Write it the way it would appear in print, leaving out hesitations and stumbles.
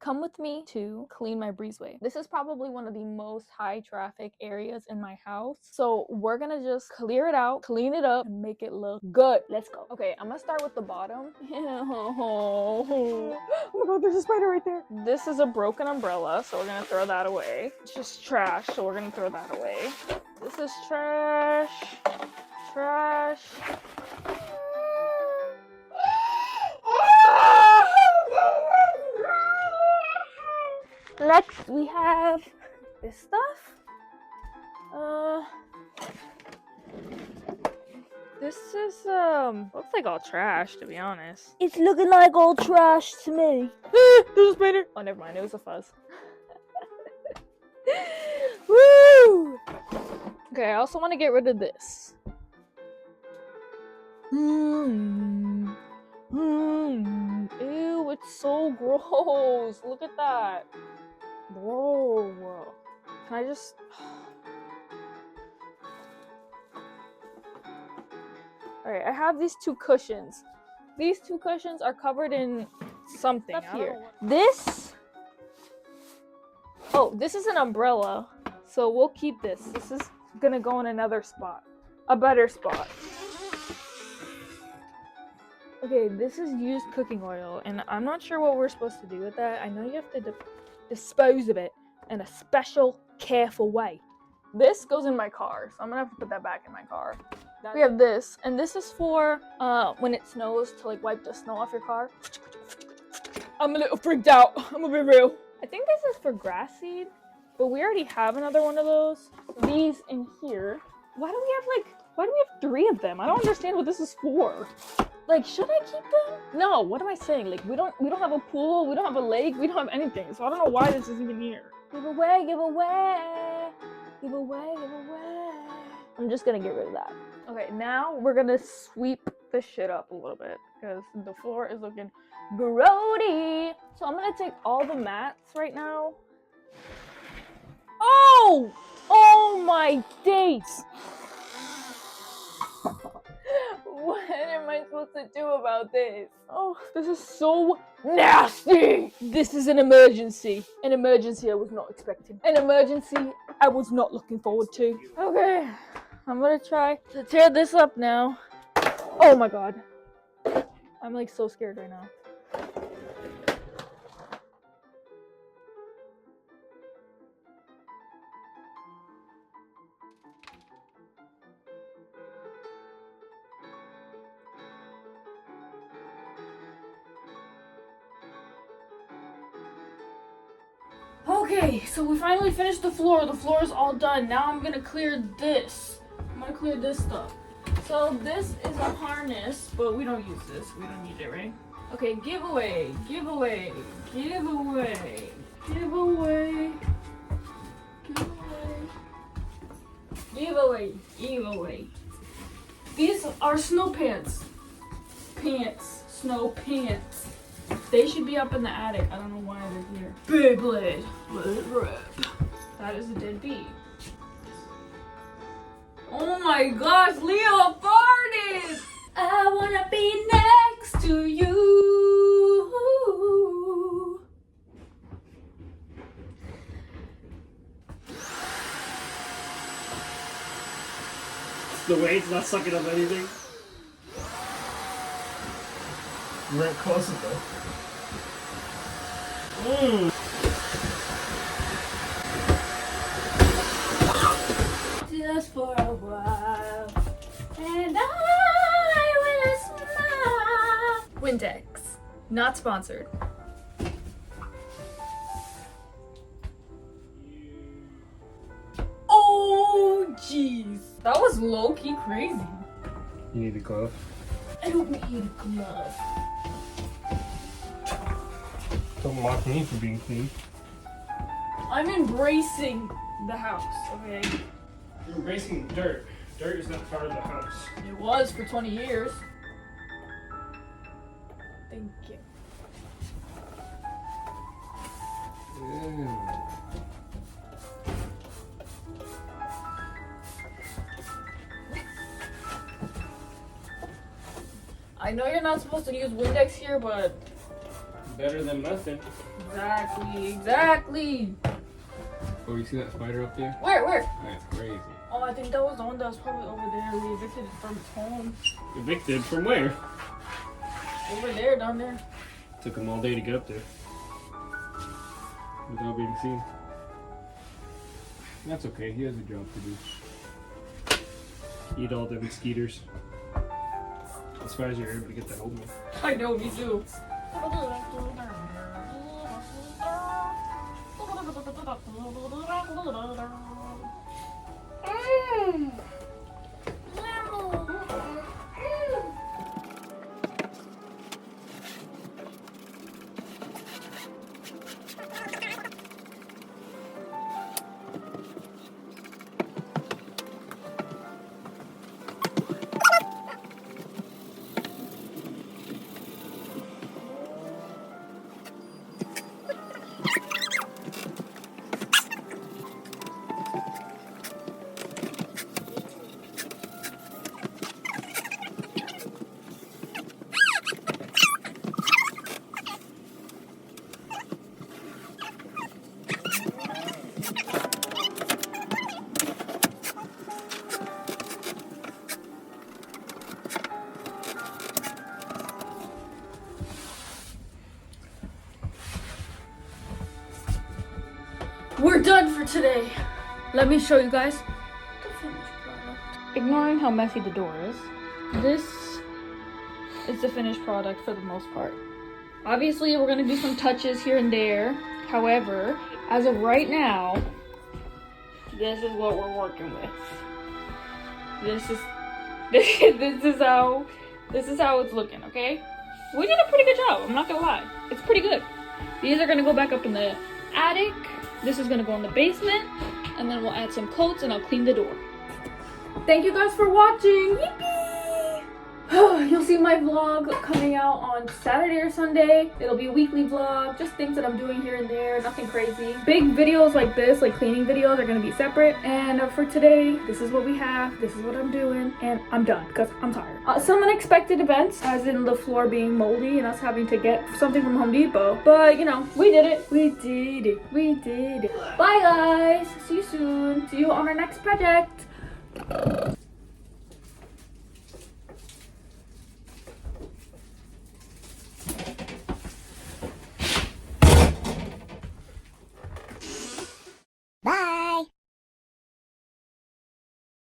Come with me to clean my breezeway. This is probably one of the most high traffic areas in my house. So we're gonna just clear it out, clean it up, and make it look good. Let's go. Okay, I'm gonna start with the bottom. Oh my god, there's a spider right there. This is a broken umbrella, so we're gonna throw that away. It's just trash, so we're gonna throw that away. This is trash. Trash. Next, we have this stuff. This is, looks like all trash, to be honest. It's looking like all trash to me. There's a spider. Oh, never mind. It was a fuzz. Woo! Okay, I also want to get rid of this. Ew, it's so gross. Look at that. Bro. Can I just... Alright, I have these two cushions. These two cushions are covered in something up here. This... Oh, this is an umbrella. So we'll keep this. This is gonna go in another spot. A better spot. Okay, this is used cooking oil, and I'm not sure what we're supposed to do with that. I know you have to dispose of it in a special, careful way. This goes in my car, so I'm gonna have to put that back in my car. We have this, and this is for when it snows, to like wipe the snow off your car. I'm a little freaked out. I'm gonna be real. I think this is for grass seed, but we already have another one of those. These in here. Why do we have 3 of them? I don't understand what this is for. Like, should I keep them? No, what am I saying? Like, we don't have a pool, we don't have a lake, we don't have anything. So I don't know why this is even here. Give away, give away. Give away, give away. I'm just gonna get rid of that. Okay, now we're gonna sweep this shit up a little bit because the floor is looking grody. So I'm gonna take all the mats right now. Oh! Oh my days! What am I supposed to do about this? Oh, this is so nasty! This is an emergency. An emergency I was not expecting. An emergency I was not looking forward to. Okay, I'm gonna try to tear this up now. Oh my god. I'm like so scared right now. Okay, so we finally finished the floor. The floor is all done. Now I'm gonna clear this. I'm gonna clear this stuff. So this is a harness, but we don't use this. We don't need it, right? Okay, giveaway, giveaway, giveaway, giveaway, giveaway, giveaway, giveaway. These are snow pants. Pants, snow pants. They should be up in the attic. I don't know why they're here. Beyblade, let it rip. That is a dead bee. Oh my gosh, Leo farted! I wanna be next to you. It's the way it's not sucking up anything. You weren't close enough. Just for a while, and I will smile. Windex, not sponsored. Oh, jeez. That was low-key crazy. You need a glove. I don't need a glove. Don't mock me for being clean. I'm embracing the house, okay? You're embracing dirt. Dirt is not part of the house. It was for 20 years. Thank you. I know you're not supposed to use Windex here, but Better than nothing. Exactly. Oh, you see that spider up there? Where? That's crazy. Oh, I think that was the one that was probably over there. We evicted it from its home. Evicted from where? Over there, down there. Took him all day to get up there. Without being seen. That's okay, he has a job to do. Eat all them mosquitoes. I'm surprised you're able to get that open. I know, me too. We're done for today. Let me show you guys the finished product. Ignoring how messy the door is, this is the finished product for the most part. Obviously, we're gonna do some touches here and there. However, as of right now, this is what we're working with. This is how it's looking, okay? We did a pretty good job, I'm not gonna lie. It's pretty good. These are gonna go back up in the attic. This is gonna go in the basement, and then we'll add some coats and I'll clean the door. Thank you guys for watching. Yippee! You'll see my vlog coming out on Saturday or Sunday. It'll be a weekly vlog, just things that I'm doing here and there, nothing crazy. Big videos like this, like cleaning videos, are gonna be separate. And for today, this is what we have, this is what I'm doing, and I'm done because I'm tired. Some unexpected events, as in the floor being moldy and us having to get something from Home Depot. But you know, we did it. We did it. Bye guys, see you soon. See you on our next project.